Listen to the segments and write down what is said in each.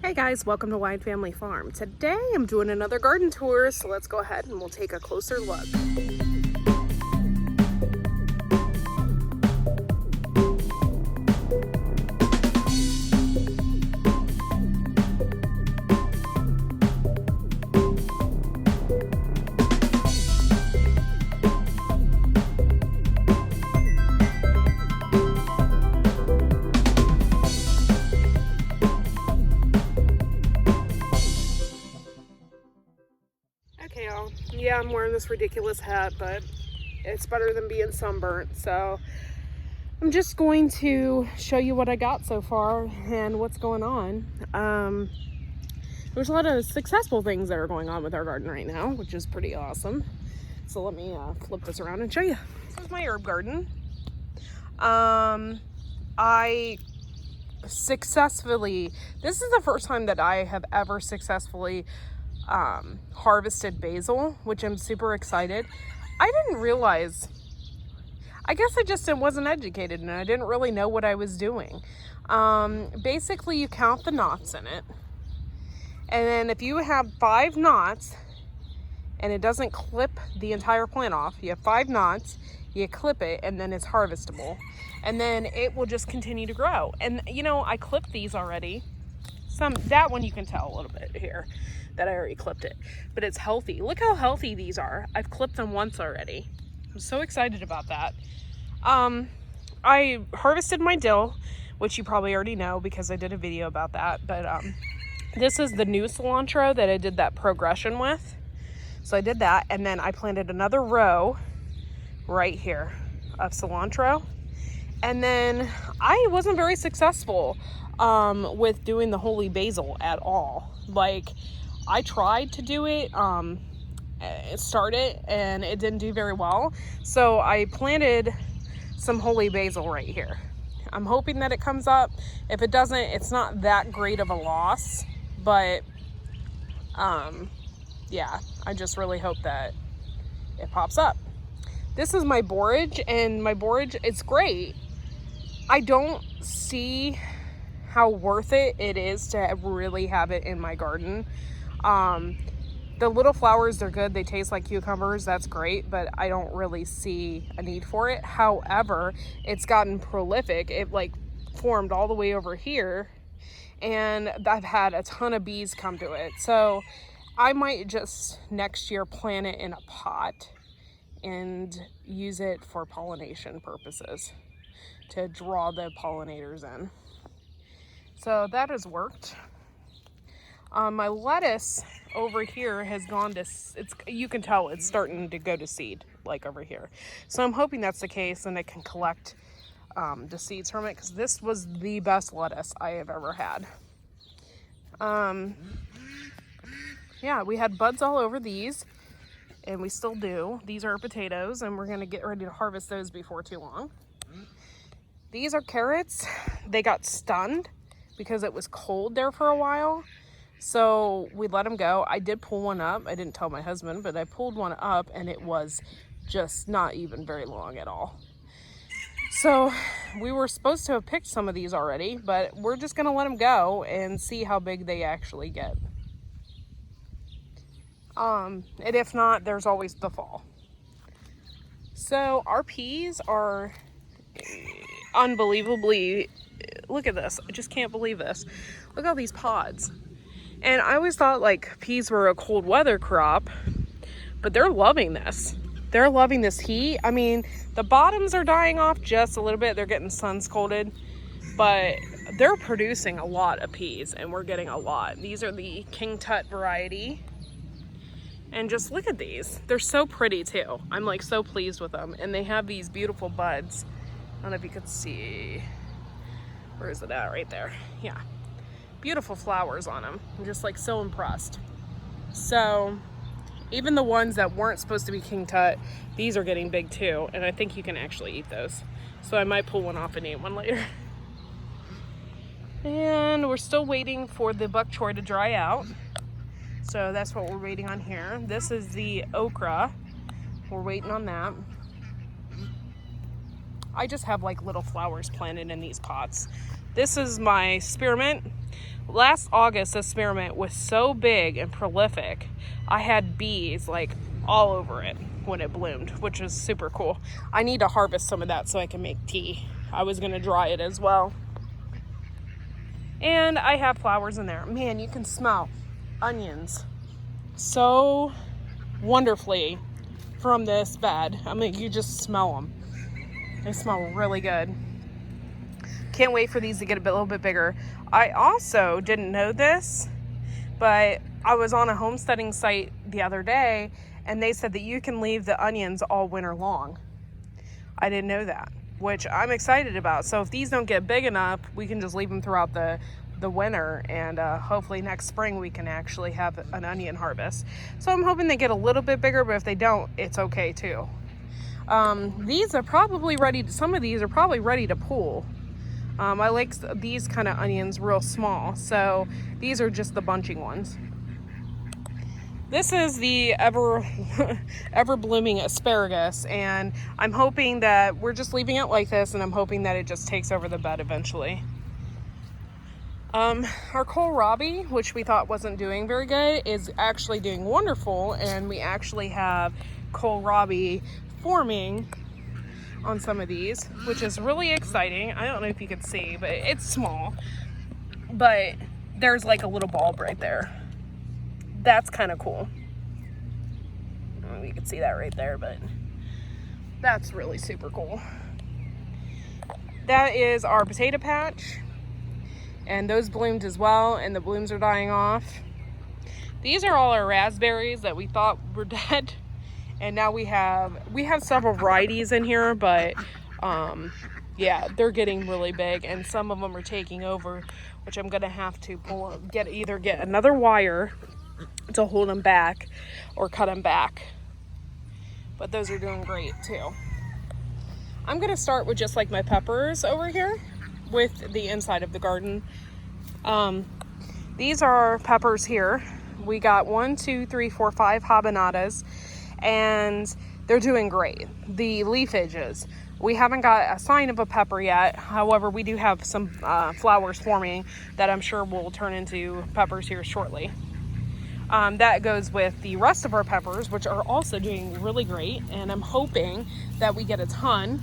Hey guys, welcome to Whyde Family Farm. Today I'm doing another garden tour, so let's go ahead and we'll take a closer look. Okay, y'all. Yeah, I'm wearing this ridiculous hat, but it's better than being sunburnt. So I'm just going to show you what I got so far and what's going on. There's a lot of successful things that are going on with our garden right now, which is pretty awesome. So let me flip this around and show you. This is my herb garden. I successfully, this is the first time that I have ever successfully harvested basil, which I'm super excited. I didn't realize, I guess I just wasn't educated and I didn't really know what I was doing. Basically you count the knots in it, and then if you have 5 knots and it doesn't clip the entire plant off, you have 5 knots, you clip it, and then it's harvestable, and then it will just continue to grow. And you know, I clipped these already. That one you can tell a little bit here that I already clipped it, but it's healthy. Look how healthy these are. I've clipped them once already. I'm so excited about that. I harvested my dill, which you probably already know because I did a video about that, but this is the new cilantro that I did that progression with. So I did that, and then I planted another row right here of cilantro, and then I wasn't very successful with doing the holy basil at all. Like, I tried to do it, start it, and it didn't do very well. So I planted some holy basil right here. I'm hoping that it comes up. If it doesn't, it's not that great of a loss, but yeah, I just really hope that it pops up. This is my borage, and my borage, it's great. I don't see how worth it is to really have it in my garden. The little flowers, they're good. They taste like cucumbers. That's great, but I don't really see a need for it. However, it's gotten prolific. It like formed all the way over here, and I've had a ton of bees come to it. So I might just next year plant it in a pot and use it for pollination purposes to draw the pollinators in. So that has worked. My lettuce over here has gone to, you can tell it's starting to go to seed, like over here. So I'm hoping that's the case and it can collect the seeds from it, because this was the best lettuce I have ever had. Yeah, we had buds all over these, and we still do. These are potatoes, and we're gonna get ready to harvest those before too long. These are carrots. They got stunned because it was cold there for a while, so we let them go. I did pull one up. I didn't tell my husband, but I pulled one up, and it was just not even very long at all. So we were supposed to have picked some of these already, but we're just gonna let them go and see how big they actually get. And if not, there's always the fall. So our peas are unbelievably, look at this. I just can't believe this. Look at all these pods. And I always thought like peas were a cold weather crop, but they're loving this. They're loving this heat. I mean, the bottoms are dying off just a little bit. They're getting sun scalded, but they're producing a lot of peas, and we're getting a lot. These are the King Tut variety. And just look at these. They're so pretty too. I'm like so pleased with them. And they have these beautiful buds. I don't know if you could see. Where is it at? Right there. Yeah. Beautiful flowers on them. I'm just like so impressed. So even the ones that weren't supposed to be King Tut, these are getting big too. And I think you can actually eat those. So I might pull one off and eat one later. And we're still waiting for the bok choy to dry out. So that's what we're waiting on here. This is the okra. We're waiting on that. I just have like little flowers planted in these pots. This is my spearmint. Last August, this spearmint was so big and prolific. I had bees like all over it when it bloomed, which was super cool. I need to harvest some of that so I can make tea. I was gonna dry it as well. And I have flowers in there. Man, you can smell onions so wonderfully from this bed. I mean, you just smell them. They smell really good. Can't wait for these to get a little bit bigger. I also didn't know this, but I was on a homesteading site the other day and they said that you can leave the onions all winter long. I didn't know that, which I'm excited about. So if these don't get big enough, we can just leave them throughout the winter, and hopefully next spring we can actually have an onion harvest. So I'm hoping they get a little bit bigger, but if they don't, it's okay too. These are probably ready to, some of these are probably ready to pull. I like these kind of onions real small, so these are just the bunching ones. This is the ever blooming asparagus, and I'm hoping that we're just leaving it like this, and I'm hoping that it just takes over the bed eventually. Our kohlrabi, which we thought wasn't doing very good, is actually doing wonderful, and we actually have kohlrabi forming on some of these, which is really exciting. I don't know if you can see, but it's small, but there's like a little bulb right there. That's kind of cool. I don't know if you can see that right there, but that's really super cool. That is our potato patch, and those bloomed as well, and the blooms are dying off. These are all our raspberries that we thought were dead, and now we have several varieties in here, but yeah, they're getting really big, and some of them are taking over, which I'm gonna have to either get another wire to hold them back or cut them back. But those are doing great too. I'm gonna start with just like my peppers over here with the inside of the garden. These are peppers here. We got 1, 2, 3, 4, 5 habanadas, and they're doing great. The leafage is. We haven't got a sign of a pepper yet. However, we do have some flowers forming that I'm sure will turn into peppers here shortly. That goes with the rest of our peppers, which are also doing really great, and I'm hoping that we get a ton.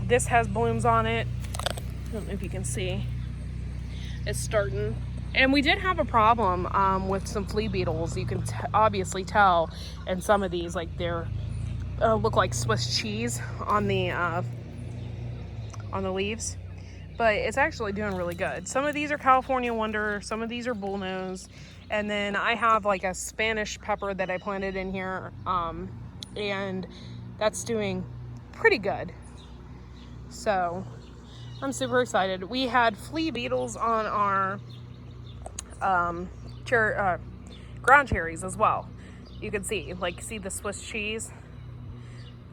This has blooms on it. I don't know if you can see. It's starting. And we did have a problem with some flea beetles. You can obviously tell in some of these, like they're look like Swiss cheese on the leaves. But it's actually doing really good. Some of these are California Wonder, some of these are bullnose, and then I have like a Spanish pepper that I planted in here, and that's doing pretty good. So I'm super excited. We had flea beetles on our ground cherries as well. You can see the Swiss cheese.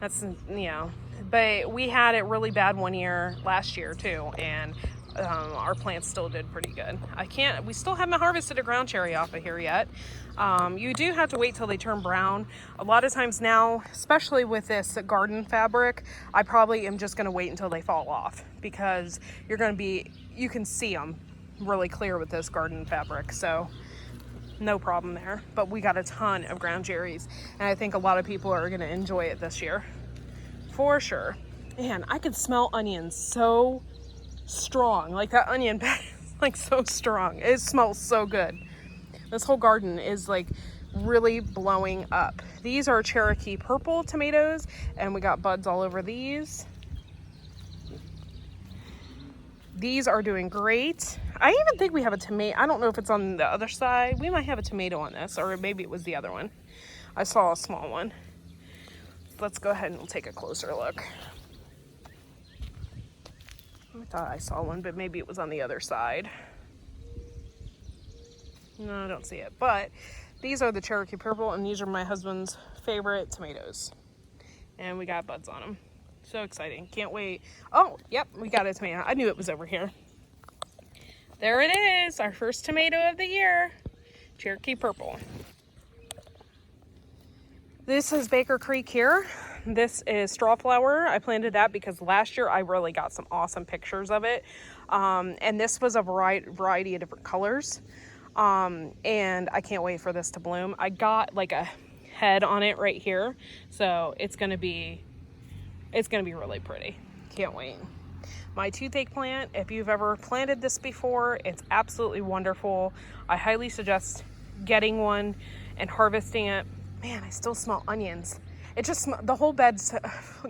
That's, you know, but we had it really bad one year last year too, and our plants still did pretty good. We still haven't harvested a ground cherry off of here yet. You do have to wait till they turn brown. A lot of times now, especially with this garden fabric, I probably am just gonna wait until they fall off, because you can see them really clear with this garden fabric, so no problem there. But we got a ton of ground cherries, and I think a lot of people are gonna enjoy it this year for sure. Man, I could smell onions so strong. Like that onion bed is like so strong. It smells so good. This whole garden is like really blowing up. These are Cherokee purple tomatoes, and we got buds all over these. These are doing great. I even think we have a tomato. I don't know if it's on the other side. We might have a tomato on this, or maybe it was the other one. I saw a small one. Let's go ahead and we'll take a closer look. I thought I saw one, but maybe it was on the other side. No, I don't see it. But these are the Cherokee purple, and these are my husband's favorite tomatoes. And we got buds on them. So exciting. Can't wait. Oh, yep, we got a tomato. I knew it was over here. There it is, our first tomato of the year. Cherokee purple. This is Baker Creek here. This is straw flower. I planted that because last year I really got some awesome pictures of it. And this was a variety of different colors. And I can't wait for this to bloom. I got like a head on it right here, so it's gonna be really pretty. Can't wait. My toothache plant, if you've ever planted this before, it's absolutely wonderful. I highly suggest getting one and harvesting it. Man, I still smell onions. It just the whole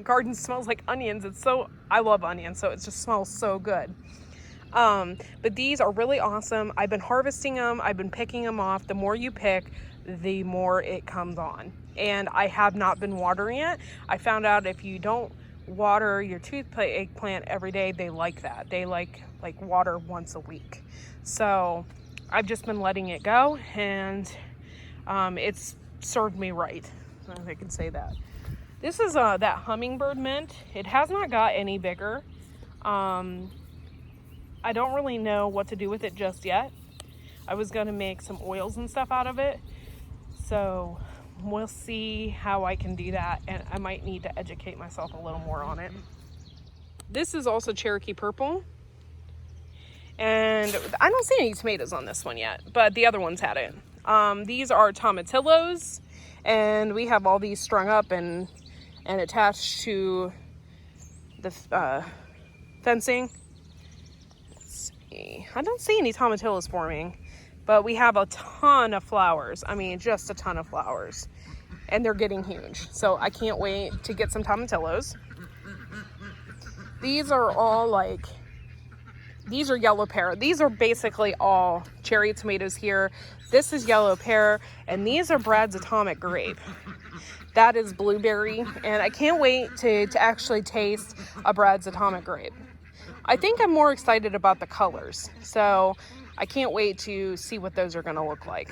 garden smells like onions. I love onions, so it just smells so good. But these are really awesome. I've been harvesting them. I've been picking them off. The more you pick, the more it comes on. And I have not been watering it. I found out if you don't water your toothache plant every day, they like that. They like water once a week. So I've just been letting it go, and it's served me right, if I can say that. This is that hummingbird mint. It has not got any bigger. I don't really know what to do with it just yet. I was going to make some oils and stuff out of it, so we'll see how I can do that, and I might need to educate myself a little more on it. This is also Cherokee Purple, and I don't see any tomatoes on this one yet, but the other ones had it. These are tomatillos, and we have all these strung up and attached to the fencing. Let's see. I don't see any tomatillos forming, but we have a ton of flowers. I mean, just a ton of flowers. And they're getting huge. So I can't wait to get some tomatillos. These are all these are yellow pear. These are basically all cherry tomatoes here. This is yellow pear, and these are Brad's Atomic Grape. That is blueberry, and I can't wait to actually taste a Brad's Atomic Grape. I think I'm more excited about the colors. So I can't wait to see what those are gonna look like.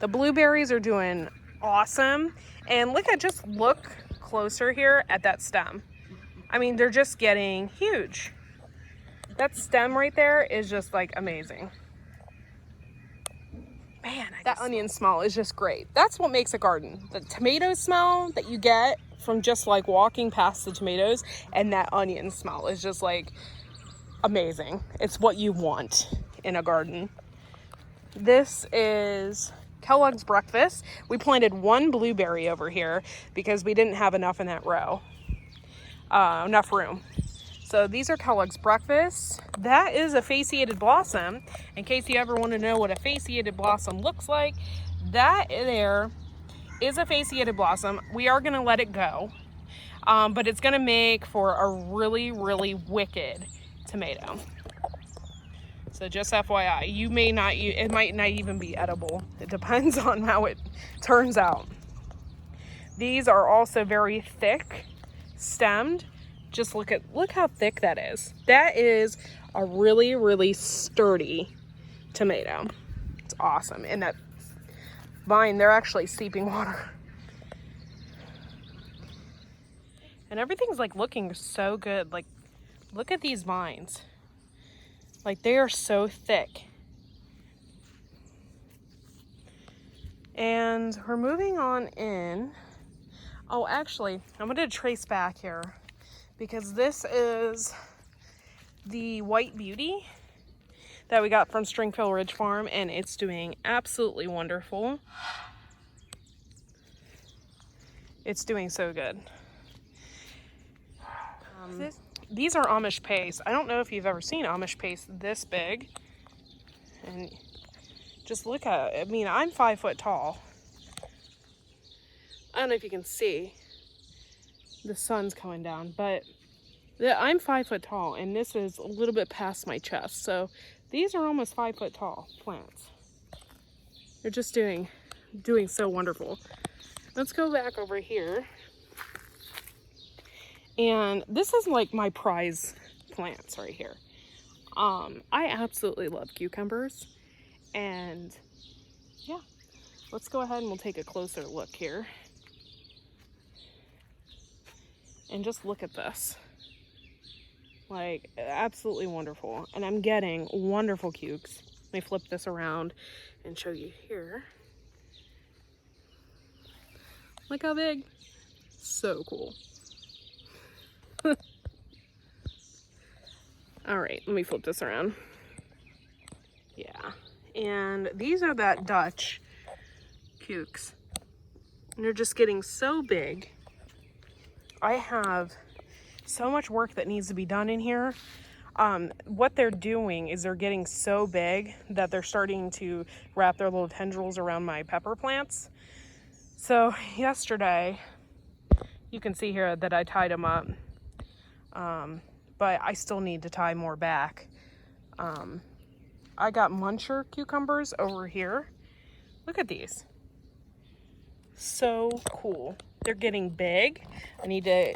The blueberries are doing awesome. And look closer here at that stem. I mean, they're just getting huge. That stem right there is just amazing. Man, that onion smell is just great. That's what makes a garden. The tomato smell that you get from just walking past the tomatoes, and that onion smell is just amazing. It's what you want in a garden. This is Kellogg's Breakfast. We planted one blueberry over here because we didn't have enough in that row, enough room. So these are Kellogg's Breakfast. That is a fasciated blossom. In case you ever want to know what a fasciated blossom looks like, that there is a fasciated blossom. We are going to let it go, but it's going to make for a really, really wicked tomato. So just FYI, it might not even be edible. It depends on how it turns out. These are also very thick stemmed. Just look how thick that is. That is a really, really sturdy tomato. It's awesome. And that vine, they're actually seeping water. And everything's looking so good. Look at these vines. They are so thick. And we're moving on in. Oh, actually, I'm going to trace back here because this is the White Beauty that we got from Stringfield Ridge Farm, and it's doing absolutely wonderful. It's doing so good. These are Amish paste. I don't know if you've ever seen Amish paste this big. And just look at it. I mean, I'm 5 foot tall. I don't know if you can see. The sun's coming down, but I'm 5 foot tall, and this is a little bit past my chest. So these are almost 5 foot tall plants. They're just doing so wonderful. Let's go back over here. And this is my prize plants right here. I absolutely love cucumbers. And yeah, let's go ahead and we'll take a closer look here. And just look at this. Absolutely wonderful. And I'm getting wonderful cukes. Let me flip this around and show you here. Look how big. So cool. All right, let me flip this around. Yeah, and these are that Dutch cukes. And they're just getting so big. I have so much work that needs to be done in here. What they're doing is they're getting so big that they're starting to wrap their little tendrils around my pepper plants. So yesterday, you can see here that I tied them up, but I still need to tie more back. I got muncher cucumbers over here. Look at these. So cool. They're getting big. I need to...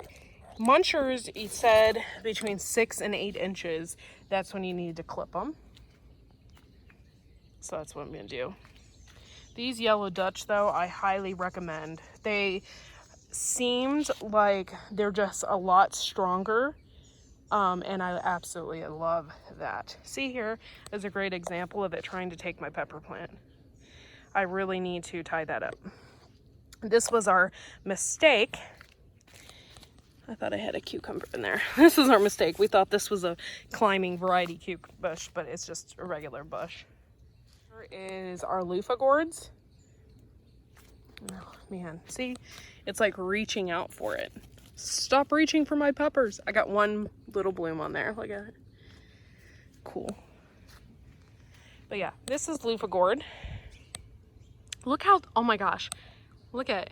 Munchers, he said between 6 and 8 inches. That's when you need to clip them. So that's what I'm going to do. These yellow Dutch, though, I highly recommend. They seemed like they're just a lot stronger. And I absolutely love that. See, here is a great example of it trying to take my pepper plant. I really need to tie that up. This was our mistake. I thought I had a cucumber in there. This was our mistake. We thought this was a climbing variety cuke bush, but it's just a regular bush. Here is our loofah gourds. Oh man, see? It's like reaching out for it. Stop reaching for my peppers. I got one little bloom on there. Look at it. Cool. But yeah, this is loofah gourd. Look how, oh my gosh. Look at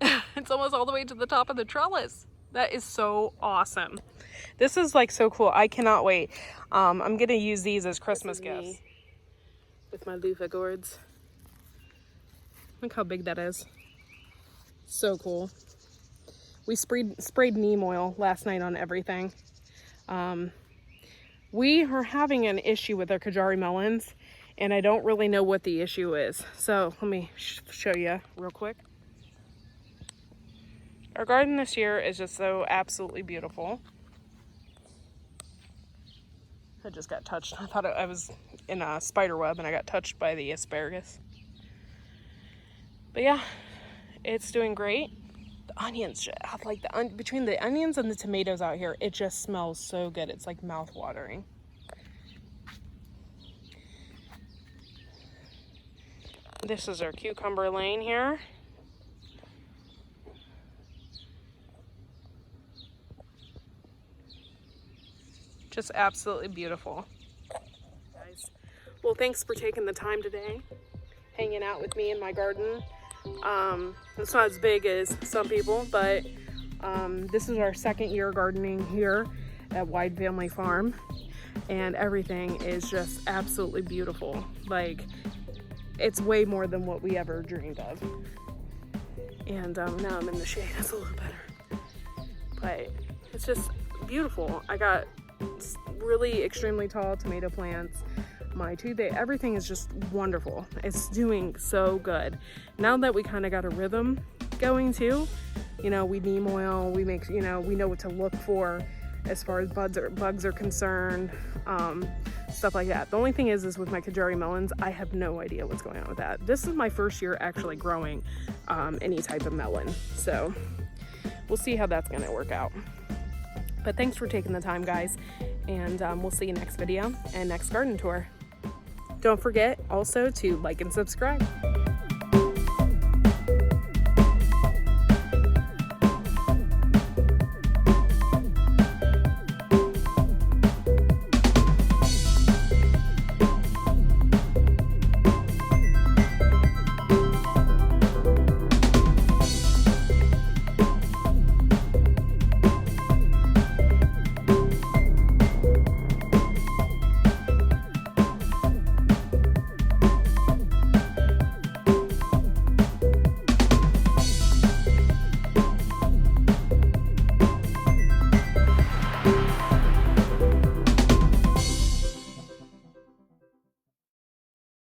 it. It's almost all the way to the top of the trellis. That is so awesome. This is like so cool. I cannot wait. I'm going to use these as Christmas gifts. With my loofah gourds. Look how big that is. So cool. We sprayed neem oil last night on everything. We are having an issue with our Kajari melons, and I don't really know what the issue is. So let me show you real quick. Our garden this year is just so absolutely beautiful. I just got touched. I thought I was in a spider web and I got touched by the asparagus. But yeah, it's doing great. The onions, like between the onions and the tomatoes out here, it just smells so good. It's like mouth-watering. This is our cucumber lane here. Just absolutely beautiful. Guys, well, thanks for taking the time today, hanging out with me in my garden. It's not as big as some people, but this is our second year gardening here at Whyde Family Farm, and everything is just absolutely beautiful. Like, it's way more than what we ever dreamed of. And now I'm in the shade. It's a little better, but it's just beautiful. I got really extremely tall tomato plants. My everything is just wonderful. It's doing so good. Now that we kind of got a rhythm going too, you know, we neem oil, we make, you know, we know what to look for as far as bugs are concerned, stuff like that. The only thing is with my Kajari melons, I have no idea what's going on with that. This is my first year actually growing any type of melon. So we'll see how that's gonna work out. But thanks for taking the time, guys, and we'll see you next video and next garden tour. Don't forget also to like and subscribe.